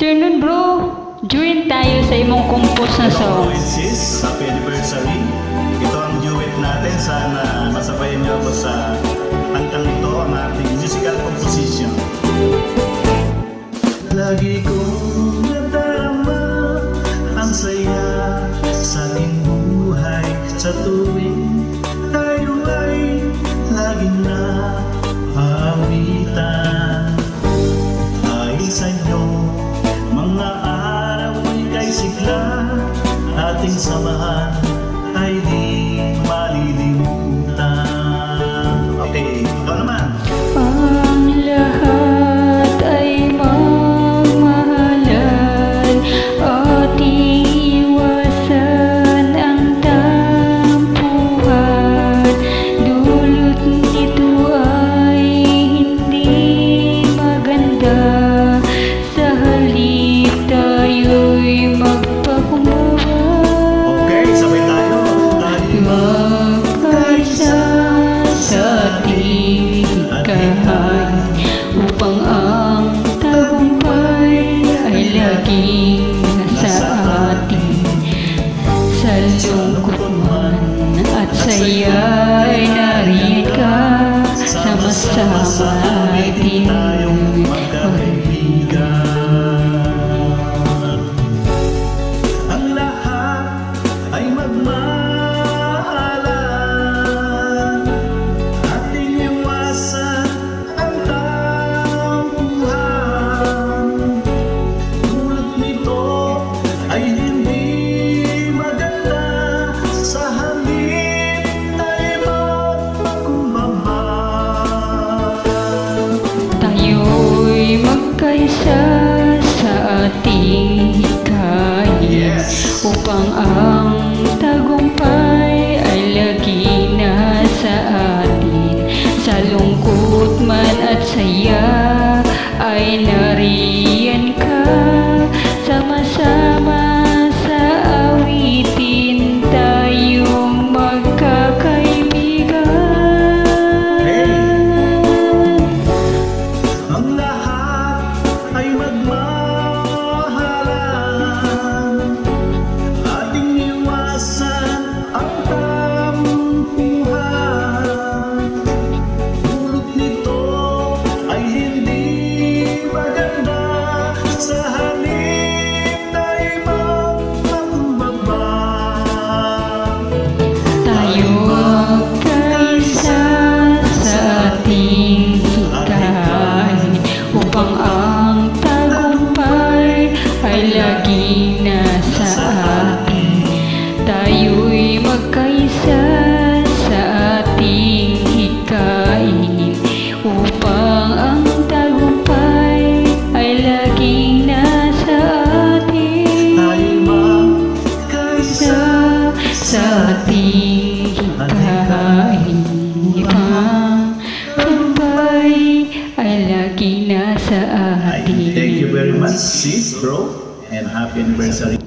Afternoon bro, join tayo sa imong compose na song. Hello sis, happy anniversary. Ito ang duet natin. Sana masabayan niyo ako sa kantang ito, ang ating musical composition. Lagi kong nadama ang saya sa aking buhay, sa tuwing tayo ay laging naawitan. Dahil sa inyo mga araw ay sigla, ating samahan ay di malilimutan. Okay, ikaw naman. Ang lahat ay mamahalan, ating iwasan ang tampuhan. Dulot nito ay hindi maganda, sa halip tayo'y magpakumbaba. Okay, sabay tayo. Magkaisa sa ating hikahan, upang ang tagumpay ay laging nasa atin. Sa lungkot man at saya'y nariyan ka, sama-sama ay di tayong magkakaibigan. Ang lahat ay magmahalan, ating iwasan ang tampuhan. Dulot nito ay hindi maganda, sa halip ay magpakumbaba. Tayo'y magkaisa sa ating hikayin, upang ang tagumpay ay laging nasa atin. Sa lungkot man at saya ay nariyan ka, sama-sama sa awitin tayong magkakaibigan. Ang lahat ay magmahalan, ating iwasan ang tampuhan. Dulot nito ay hindi maganda, sa halip tayo'y magpakumbaba. Tayo magkaisa sa ating hikain, upang ang tagumpay ay laging nasa atin. Tayo'y magkaisa sa ating hikain, upang ang tagumpay ay laging nasa atin. Tayo'y magkaisa Sa ating hikain, ang tagumpay ay laging nasa atin. Thank you very much sis, bro, and happy anniversary.